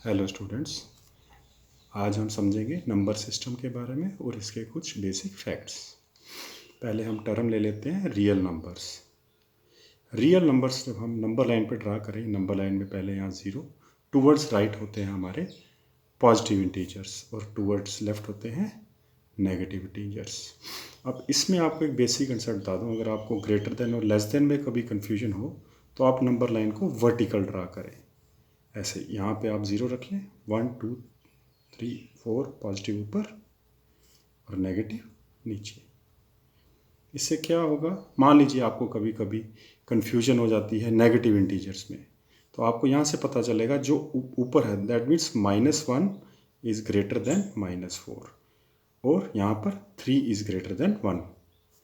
Hello students, आज हम समझेंगे नंबर सिस्टम के बारे में और इसके कुछ बेसिक फैक्ट्स। पहले हम टर्म ले लेते हैं रियल नंबर्स। रियल नंबर्स जब हम नंबर लाइन पर ड्रा करें, नंबर लाइन में पहले यहाँ ज़ीरो टूवर्ड्स राइट होते हैं हमारे पॉजिटिव इंटीजर्स और टूवर्ड्स लेफ्ट होते हैं नेगेटिव इंटीजर्स। अब इसमें आपको एक बेसिक कंसेप्ट बता दूँ, अगर आपको ग्रेटर देन और लेस देन में कभी कन्फ्यूजन हो तो आप नंबर लाइन को वर्टिकल ड्रा करें। ऐसे यहाँ पे आप ज़ीरो रख लें, 1 2 3 4 पॉजिटिव ऊपर और नेगेटिव नीचे। इससे क्या होगा, मान लीजिए आपको कभी कभी कन्फ्यूजन हो जाती है नेगेटिव इंटीजर्स में, तो आपको यहाँ से पता चलेगा जो ऊपर है that means -1 is greater than -4 और यहाँ पर 3 is greater than 1।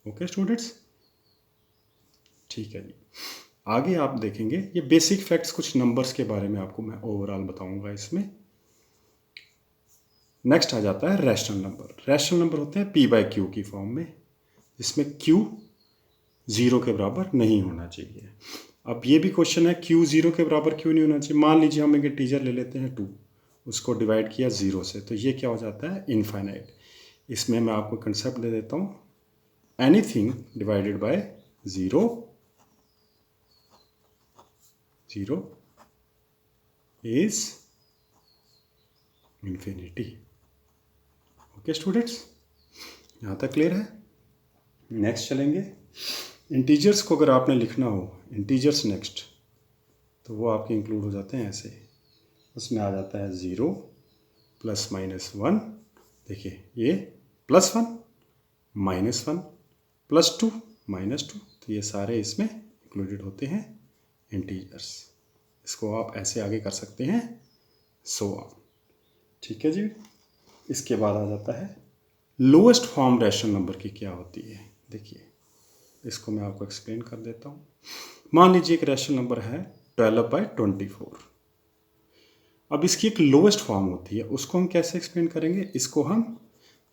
Okay students, ठीक है जी। आगे आप देखेंगे ये बेसिक फैक्ट्स कुछ नंबर्स के बारे में आपको मैं ओवरऑल बताऊंगा इसमें। नेक्स्ट आ जाता है रैशनल नंबर। रैशनल नंबर होते हैं p/q की फॉर्म में, जिसमें q 0 के बराबर नहीं होना चाहिए। अब ये भी क्वेश्चन है q 0 के बराबर क्यों नहीं होना चाहिए। मान लीजिए हम एक इंटीजर ले लेते हैं 2, उसको डिवाइड किया 0 से, तो ये क्या हो जाता है इनफाइनाइट। इसमें मैं आपको कंसेप्ट दे देता हूँ, anything divided by 0 is infinity. Okay students, यहाँ तक क्लियर है। नेक्स्ट चलेंगे, इंटीजर्स को अगर आपने लिखना हो इंटीजर्स नेक्स्ट, तो वो आपके इंक्लूड हो जाते हैं ऐसे। उसमें आ जाता है 0 +-1, देखिए ये +1 -1 +2 -2, तो ये सारे इसमें इंक्लूडेड होते हैं इंटीजर्स। इसको आप ऐसे आगे कर सकते हैं, सो ऑन। ठीक है जी। इसके बाद आ जाता है लोएस्ट फॉर्म रैशनल नंबर की क्या होती है। देखिए इसको मैं आपको एक्सप्लेन कर देता हूँ। मान लीजिए एक रैशनल नंबर है 12/24। अब इसकी एक लोएस्ट फॉर्म होती है, उसको हम कैसे एक्सप्लेन करेंगे, इसको हम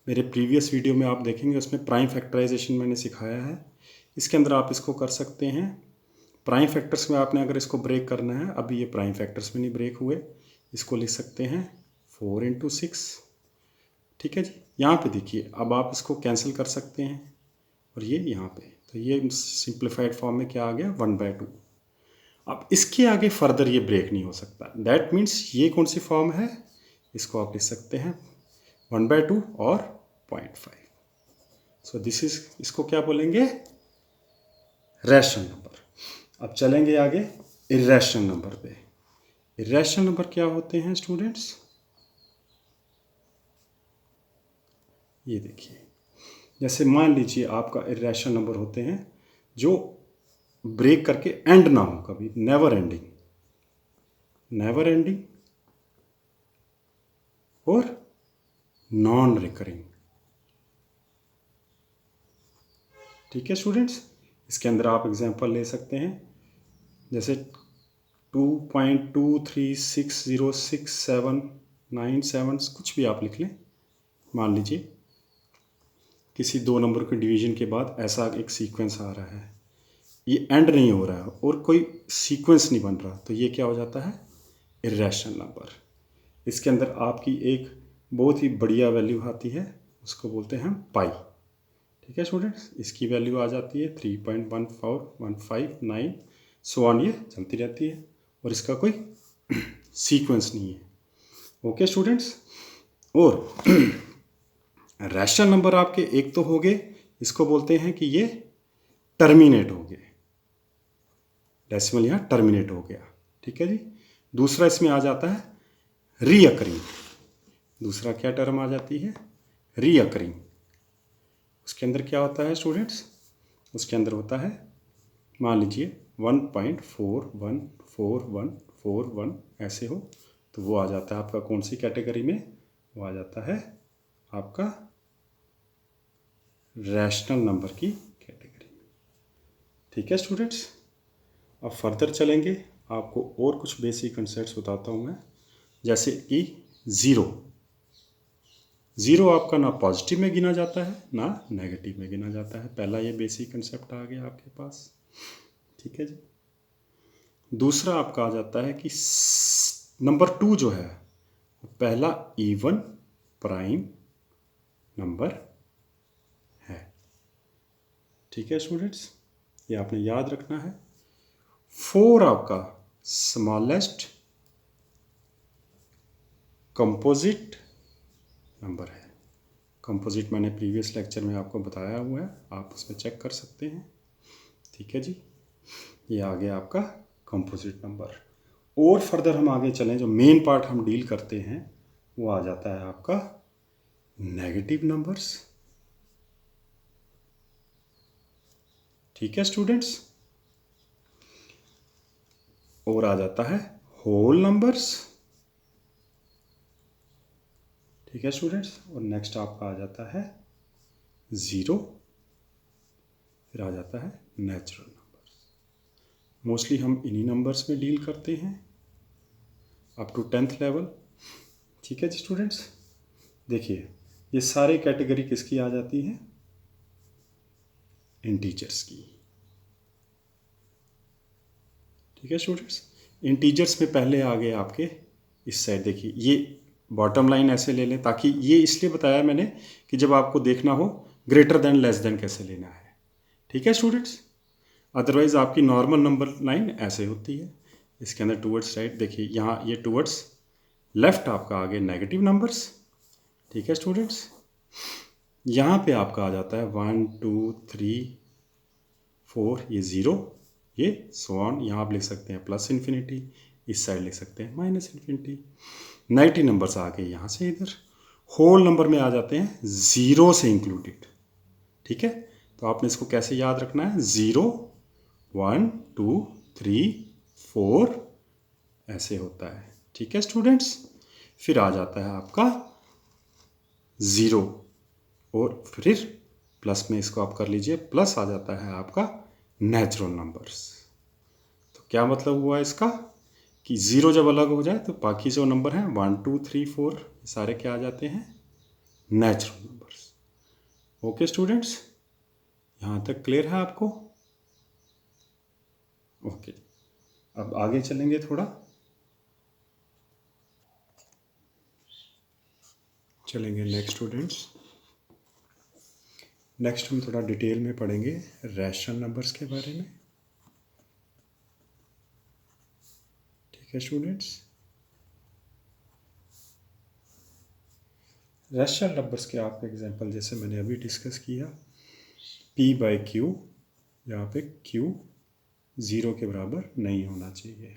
मेरे प्रीवियस वीडियो में आप देखेंगे, उसमें प्राइम फैक्टराइजेशन मैंने सिखाया है। इसके अंदर आप इसको कर सकते हैं प्राइम फैक्टर्स में। आपने अगर इसको ब्रेक करना है, अभी ये प्राइम फैक्टर्स में नहीं ब्रेक हुए, इसको लिख सकते हैं 4 × 6। ठीक है जी। यहाँ पे देखिए अब आप इसको कैंसिल कर सकते हैं और ये यहाँ पे, तो ये सिंप्लीफाइड फॉर्म में क्या आ गया 1/2। अब इसके आगे फर्दर ये ब्रेक नहीं हो सकता, दैट मीन्स ये कौन सी फॉर्म है, इसको आप लिख सकते हैं 1/2 और 0.5। सो दिस इज, इसको क्या बोलेंगे, रैशनल नंबर। अब चलेंगे आगे इर्रेशनल नंबर पे। इर्रेशनल नंबर क्या होते हैं स्टूडेंट्स, ये देखिए, जैसे मान लीजिए आपका इर्रेशनल नंबर होते हैं जो ब्रेक करके एंड ना हो कभी, नेवर एंडिंग और नॉन रिकरिंग। ठीक है स्टूडेंट्स, इसके अंदर आप एग्जांपल ले सकते हैं, जैसे 2.23606797 कुछ भी आप लिख लें। मान लीजिए किसी दो नंबर के डिवीजन के बाद ऐसा एक सीक्वेंस आ रहा है, ये एंड नहीं हो रहा है और कोई सीक्वेंस नहीं बन रहा, तो ये क्या हो जाता है इर्रेशनल नंबर। इसके अंदर आपकी एक बहुत ही बढ़िया वैल्यू आती है, उसको बोलते हैं हम पाई। ठीक है स्टूडेंट्स, इसकी वैल्यू आ जाती है 3.14159, सो ऑन, ये चलती रहती है और इसका कोई सीक्वेंस नहीं है। ओके स्टूडेंट्स, और रैशनल नंबर आपके एक तो हो गए, इसको बोलते हैं कि ये टर्मिनेट हो गए, डेसिमल यहाँ टर्मिनेट हो गया। ठीक है जी। दूसरा इसमें आ जाता है रीअकरिंग। दूसरा क्या टर्म आ जाती है, रीअकरिंग। उसके अंदर क्या होता है स्टूडेंट्स, उसके अंदर होता है मान लीजिए 1.414141 ऐसे हो, तो वो आ जाता है आपका कौन सी कैटेगरी में, वो आ जाता है आपका रैशनल नंबर की कैटेगरी में। ठीक है स्टूडेंट्स, अब फर्दर चलेंगे, आपको और कुछ बेसिक कंसेप्ट्स बताता हूँ मैं, जैसे कि ज़ीरो आपका ना पॉजिटिव में गिना जाता है ना नेगेटिव में गिना जाता है। पहला ये बेसिक कंसेप्ट आ गया आपके पास। ठीक है जी। दूसरा आपका आ जाता है कि नंबर 2 जो है पहला इवन प्राइम नंबर है। ठीक है स्टूडेंट्स, ये आपने याद रखना है। 4 आपका स्मॉलेस्ट कंपोजिट नंबर है। कंपोजिट मैंने प्रीवियस लेक्चर में आपको बताया हुआ है, आप उसमें चेक कर सकते हैं। ठीक है जी, ये आ गया आपका कंपोजिट नंबर। और फर्दर हम आगे चलें, जो मेन पार्ट हम डील करते हैं वो आ जाता है आपका नेगेटिव नंबर्स। ठीक है स्टूडेंट्स, और आ जाता है होल नंबर्स। ठीक है स्टूडेंट्स, और नेक्स्ट आपका आ जाता है ज़ीरो, फिर आ जाता है नेचुरल नंबर्स। मोस्टली हम इन्हीं नंबर्स में डील करते हैं अप टू 10th लेवल। ठीक है जी स्टूडेंट्स, देखिए ये सारी कैटेगरी किसकी आ जाती है? इंटीजर्स की। ठीक है स्टूडेंट्स, इंटीजर्स में पहले आ गए आपके इस साइड। देखिए ये बॉटम लाइन ऐसे ले लें, ताकि ये इसलिए बताया मैंने कि जब आपको देखना हो ग्रेटर देन लेस देन कैसे लेना है। ठीक है स्टूडेंट्स, अदरवाइज आपकी नॉर्मल नंबर लाइन ऐसे होती है। इसके अंदर टूवर्ड्स राइट, देखिए यहाँ ये टूवर्ड्स लेफ्ट आपका आगे नेगेटिव नंबर्स। ठीक है स्टूडेंट्स, यहाँ पे आपका आ जाता है 1 2 3 4, ये ज़ीरो, ये सो ऑन। यहाँ आप लिख सकते हैं प्लस इन्फिनिटी, इस साइड लिख सकते हैं माइनस इन्फिनिटी। नेगेटिव नंबर्स आ गए यहाँ से इधर। होल नंबर में आ जाते हैं ज़ीरो से इंक्लूडेड। ठीक है, तो आपने इसको कैसे याद रखना है? 0 1 2 3 4 ऐसे होता है। ठीक है स्टूडेंट्स, फिर आ जाता है आपका ज़ीरो, और फिर प्लस में इसको आप कर लीजिए, प्लस आ जाता है आपका नेचुरल नंबर्स। तो क्या मतलब हुआ इसका कि ज़ीरो जब अलग हो जाए तो बाकी जो नंबर हैं 1 2 3 4 सारे क्या आ जाते हैं? Natural numbers. ओके स्टूडेंट्स, यहाँ तक क्लियर है आपको? ओके, अब आगे चलेंगे थोड़ा, चलेंगे नेक्स्ट स्टूडेंट्स। नेक्स्ट हम थोड़ा डिटेल में पढ़ेंगे रैशनल नंबर्स के बारे में। ठीक है स्टूडेंट्स, रैशनल नंबर्स के आपके एग्जांपल जैसे मैंने अभी डिस्कस किया, p/q, यहाँ पे q ज़ीरो के बराबर नहीं होना चाहिए।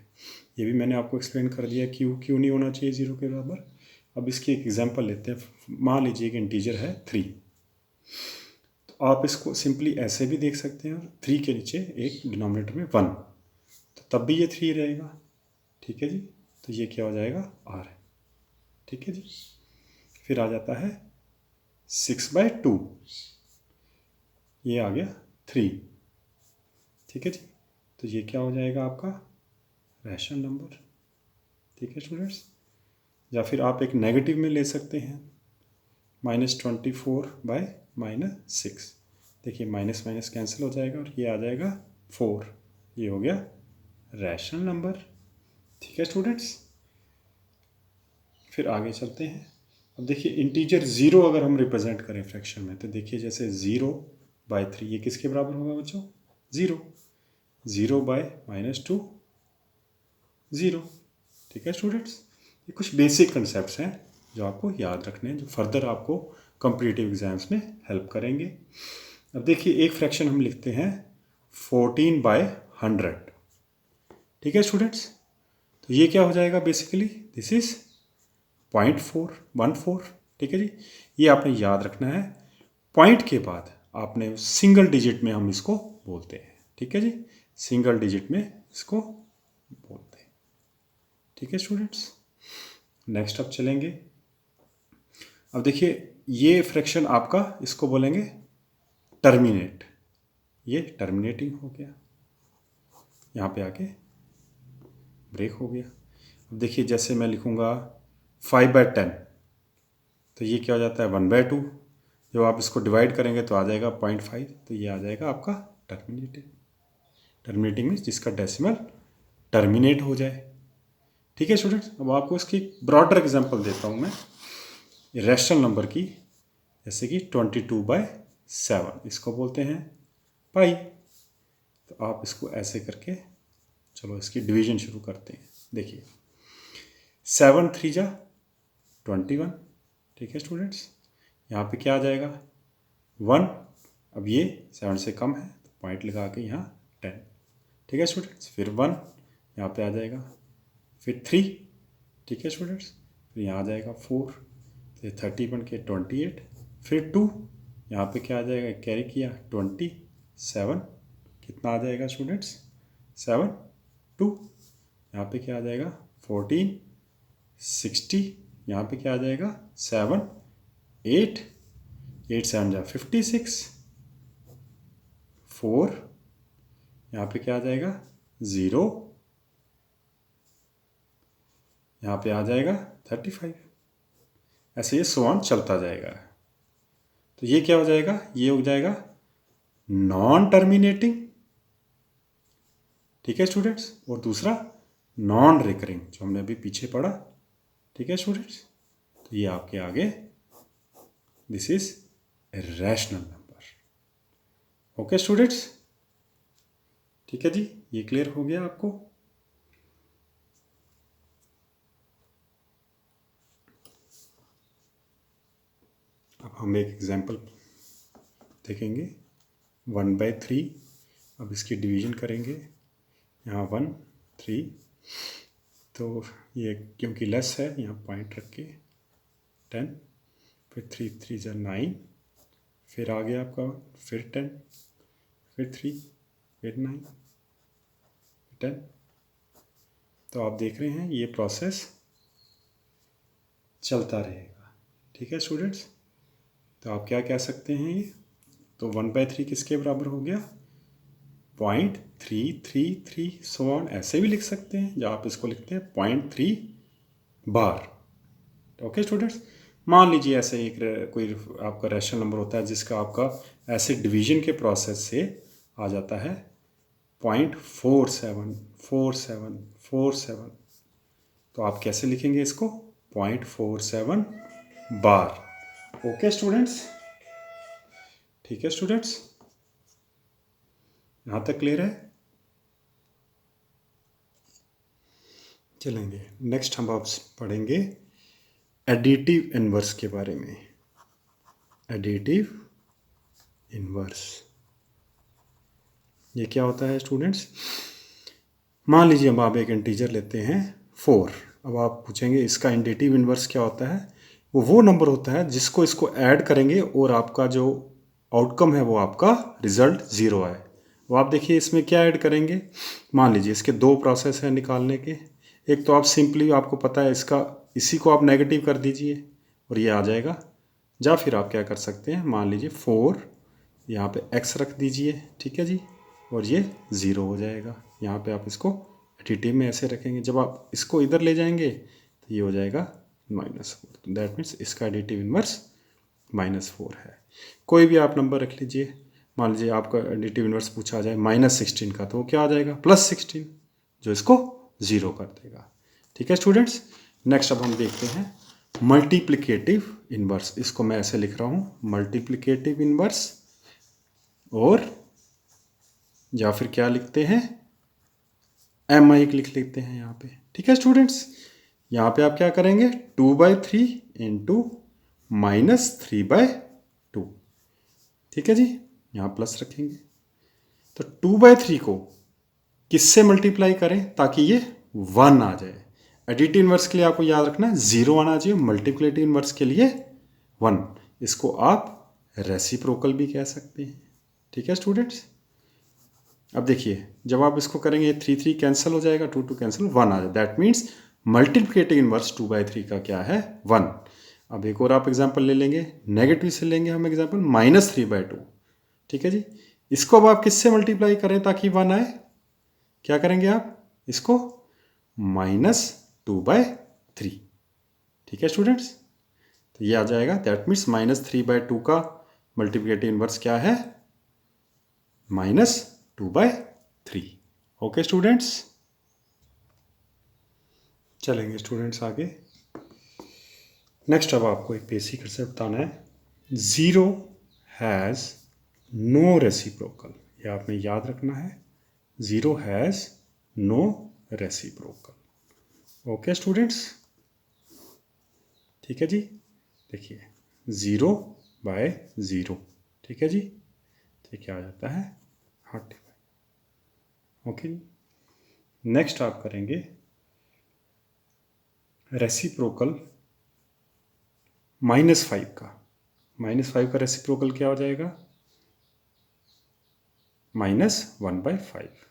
ये भी मैंने आपको एक्सप्लेन कर दिया q क्यों नहीं होना चाहिए ज़ीरो के बराबर। अब इसकी एक एग्जांपल लेते हैं। मान लीजिए कि इंटीजर है 3, तो आप इसको सिंपली ऐसे भी देख सकते हैं, 3 के नीचे एक डिनोमिनेटर में 1, तो तब भी ये 3 रहेगा। ठीक है जी, तो ये क्या हो जाएगा? r है। ठीक है जी, फिर आ जाता है 6/2, ये आ गया 3। ठीक है जी, तो ये क्या हो जाएगा आपका? Rational number. ठीक है स्टूडेंट्स, या फिर आप एक नेगेटिव में ले सकते हैं, -24/-6। देखिए माइनस माइनस कैंसिल हो जाएगा और ये आ जाएगा 4, ये हो गया रैशनल नंबर। ठीक है स्टूडेंट्स, फिर आगे चलते हैं। अब देखिए इंटीजर ज़ीरो अगर हम रिप्रेजेंट करें फ्रैक्शन में, तो देखिए जैसे 0/3, ये किसके बराबर होगा बच्चों? 0। 0/-2 0। ठीक है स्टूडेंट्स, ये कुछ बेसिक कंसेप्ट्स हैं जो आपको याद रखने हैं, जो फर्दर आपको कॉम्पिटिटिव एग्जाम्स में हेल्प करेंगे। अब देखिए एक फ्रैक्शन हम लिखते हैं 14/100। ठीक है स्टूडेंट्स, तो ये क्या हो जाएगा? Basically this is 0.414। ठीक है जी, ये आपने याद रखना है। पॉइंट के बाद आपने सिंगल डिजिट में हम इसको बोलते हैं। ठीक है जी, सिंगल डिजिट में इसको बोलते हैं। ठीक है स्टूडेंट्स, नेक्स्ट अब चलेंगे। अब देखिए ये फ्रैक्शन आपका, इसको बोलेंगे टर्मिनेट। ये टर्मिनेटिंग हो गया, यहाँ पे आके ब्रेक हो गया। अब देखिए जैसे मैं लिखूँगा 5/10, तो ये क्या हो जाता है? 1/2। जब आप इसको डिवाइड करेंगे तो आ जाएगा 0.5, तो ये आ जाएगा आपका टर्मिनेटिंग। टर्मिनेटिंग मीन्स जिसका डेसिमल टर्मिनेट हो जाए। ठीक है स्टूडेंट्स, अब आपको इसकी ब्रॉडर एग्जांपल देता हूँ मैं रैशनल नंबर की, जैसे कि 22/7, इसको बोलते हैं पाई। तो आप इसको ऐसे करके चलो इसकी डिवीजन शुरू करते हैं। देखिए 7 3 जा 21, ठीक है स्टूडेंट्स। यहाँ पे क्या आ जाएगा 1, अब ये 7 से कम है तो पॉइंट लगा के यहाँ 10, ठीक है स्टूडेंट्स। फिर 1 यहाँ पे आ जाएगा, फिर 3, ठीक है स्टूडेंट्स, फिर यहाँ आ जाएगा 4, तो 30 बन के 28, फिर 2 यहाँ पे क्या आ जाएगा, कैरी किया 27, कितना आ जाएगा स्टूडेंट्स 7 2, यहाँ पे क्या आ जाएगा 14 60, यहाँ पे क्या आ जाएगा 7 8 8 7 जा 56, 4 यहाँ पे क्या आ जाएगा 0, यहाँ पे आ जाएगा 35, ऐसे ये सो चलता जाएगा। तो ये क्या हो जाएगा, ये हो जाएगा नॉन टर्मिनेटिंग, ठीक है स्टूडेंट्स, और दूसरा नॉन रिकरिंग जो हमने अभी पीछे पढ़ा, ठीक है स्टूडेंट्स। तो ये आपके आगे this is a rational number. Okay students, ठीक है जी, ये क्लियर हो गया आपको। अब हम एक एग्जांपल देखेंगे 1/3। अब इसकी डिवीजन करेंगे, यहाँ 1 3, तो ये क्योंकि लेस है यहाँ पॉइंट रख के 10, फिर 3 3 जा 9, फिर आ गया आपका 1, फिर 10, फिर 3, फिर 9 10। तो आप देख रहे हैं ये प्रोसेस चलता रहेगा, ठीक है स्टूडेंट्स। तो आप क्या कह सकते हैं ये, तो 1/3 किसके बराबर हो गया 0.333 सो ऑन, ऐसे भी लिख सकते हैं, जब आप इसको लिखते हैं 0.3 बार। ओके स्टूडेंट्स, मान लीजिए ऐसे एक कोई आपका रैशनल नंबर होता है जिसका आपका ऐसे डिवीजन के प्रोसेस से आ जाता है 0.474747, तो आप कैसे लिखेंगे इसको 0.47 बार। ओके स्टूडेंट्स, ठीक है स्टूडेंट्स, यहाँ तक क्लियर है। चलेंगे नेक्स्ट हम आप पढ़ेंगे एडिटिव इनवर्स के बारे में। एडिटिव इनवर्स ये क्या होता है स्टूडेंट्स, मान लीजिए हम आप एक इंटीजर लेते हैं 4। अब आप पूछेंगे इसका एडिटिव इनवर्स क्या होता है, वो नंबर होता है जिसको इसको ऐड करेंगे और आपका जो आउटकम है वो आपका रिजल्ट 0 आए। वो आप देखिए इसमें क्या ऐड करेंगे, मान लीजिए इसके 2 प्रोसेस हैं निकालने के। एक तो आप सिंपली, आपको पता है इसका, इसी को आप नेगेटिव कर दीजिए और ये आ जाएगा, या फिर आप क्या कर सकते हैं, मान लीजिए 4 यहाँ पे x रख दीजिए, ठीक है जी, और ये 0 हो जाएगा। यहाँ पे आप इसको एडिटिव में ऐसे रखेंगे, जब आप इसको इधर ले जाएंगे तो ये हो जाएगा -4, दैट मीन्स इसका एडिटिव इनवर्स -4 है। कोई भी आप नंबर रख लीजिए, मान लीजिए आपका एडिटिव इनवर्स पूछा जाए -16 का, तो वो क्या आ जाएगा +16, जो इसको 0 कर देगा, ठीक है स्टूडेंट्स। नेक्स्ट अब हम देखते हैं मल्टीप्लिकेटिव इनवर्स, इसको मैं ऐसे लिख रहा हूँ मल्टीप्लिकेटिव इनवर्स, और या फिर क्या लिखते हैं MI लिख लेते हैं यहाँ पे, ठीक है स्टूडेंट्स। यहाँ पे आप क्या करेंगे 2/3 इंटू -3/2, ठीक है जी, यहाँ प्लस रखेंगे। तो 2/3 को किससे मल्टीप्लाई करें ताकि ये 1 आ जाए। एडिटिव इनवर्स के लिए आपको याद रखना है 0 आना चाहिए, मल्टीप्लिकेटिव इनवर्स के लिए 1। इसको आप रेसिप्रोकल भी कह सकते हैं, ठीक है स्टूडेंट्स। अब देखिए जब आप इसको करेंगे 3 3 कैंसिल हो जाएगा, 2 2 कैंसिल, 1 आ जाए, दैट मीन्स मल्टीप्लिकेटिव इनवर्स 2/3 का क्या है 1। अब एक और आप एग्जांपल ले लेंगे, नेगेटिव से लेंगे हम एग्जांपल -3/2, ठीक है जी। इसको अब आप किससे मल्टीप्लाई करें ताकि 1 आए, क्या करेंगे आप इसको -2/3, ठीक है स्टूडेंट्स। तो ये आ जाएगा, दैट मीन्स -3/2 का मल्टीप्लिकेटिव इनवर्स क्या है -2/3। ओके स्टूडेंट्स, चलेंगे स्टूडेंट्स आगे। नेक्स्ट अब आपको एक बेसिक कंसेप्ट बताना है। ज़ीरो हैज़ नो रेसिप्रोकल, ये आपने याद रखना है। Zero has no reciprocal. Okay students, ठीक है जी। देखिए 0 बाय 0, ठीक है जी। तो क्या आ जाता है 45। ओके जी। नेक्स्ट आप करेंगे रेसिप्रोकल -5 का। -5 का रेसिप्रोकल क्या हो जाएगा? -1/5।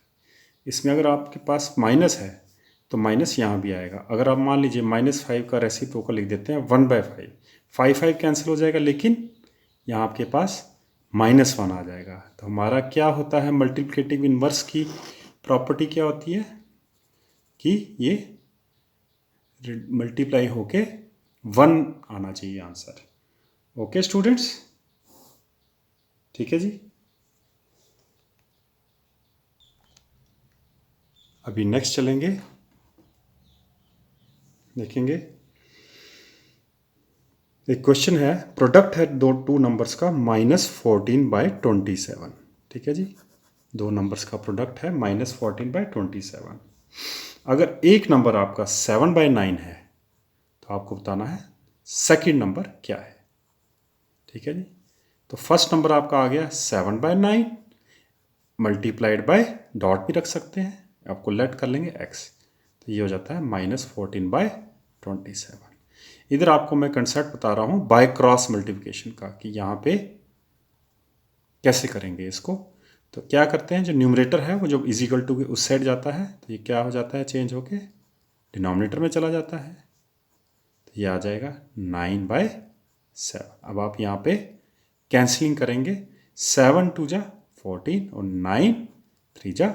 इसमें अगर आपके पास माइनस है तो माइनस यहाँ भी आएगा। अगर आप मान लीजिए -5 का रेसिप्रोकल लिख देते हैं 1/5, 5 कैंसिल हो जाएगा, लेकिन यहाँ आपके पास -1 आ जाएगा। तो हमारा क्या होता है, मल्टीप्लिकेटिव इन्वर्स की प्रॉपर्टी क्या होती है कि ये मल्टीप्लाई होके 1 आना चाहिए आंसर। ओके स्टूडेंट्स, ठीक है जी। अभी नेक्स्ट चलेंगे, देखेंगे एक क्वेश्चन है। प्रोडक्ट है दो टू नंबर्स का -14/27, ठीक है जी। दो नंबर्स का प्रोडक्ट है -14/27। अगर एक नंबर आपका 7/9 है तो आपको बताना है सेकंड नंबर क्या है, ठीक है जी। तो फर्स्ट नंबर आपका आ गया 7/9 मल्टीप्लाइड बाय डॉट भी रख सकते हैं, आपको लेट कर लेंगे x, तो ये हो जाता है -14/27। इधर आपको मैं कंसेप्ट बता रहा हूँ बाय क्रॉस मल्टीप्लिकेशन का, कि यहाँ पे कैसे करेंगे इसको। तो क्या करते हैं, जो न्यूमरेटर है वो जब इजिकल टू के उस साइड जाता है तो ये क्या हो जाता है, चेंज होके डिनोमिनेटर में चला जाता है। तो ये आ जाएगा 9/7। अब आप यहाँ पे कैंसिलिंग करेंगे, 7 2 जा 14 और 9 3 जा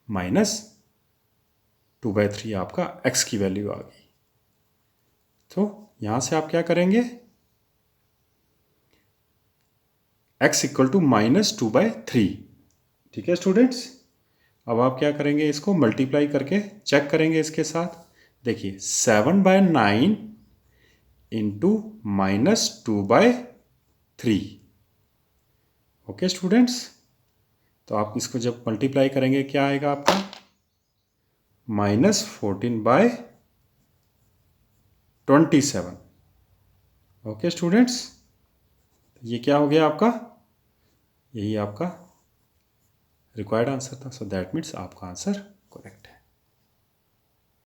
-2/3 आपका x की वैल्यू आ गई। तो यहाँ से आप क्या करेंगे, x इक्वल टू -2/3, ठीक है स्टूडेंट्स। अब आप क्या करेंगे, इसको मल्टीप्लाई करके चेक करेंगे इसके साथ। देखिए 7/9 इंटू -2/3। ओके स्टूडेंट्स, तो आप इसको जब मल्टीप्लाई करेंगे क्या आएगा आपका, -14/27। ओके स्टूडेंट्स, ये क्या हो गया आपका, यही आपका रिक्वायर्ड आंसर था। सो दैट मीन्स आपका आंसर करेक्ट है।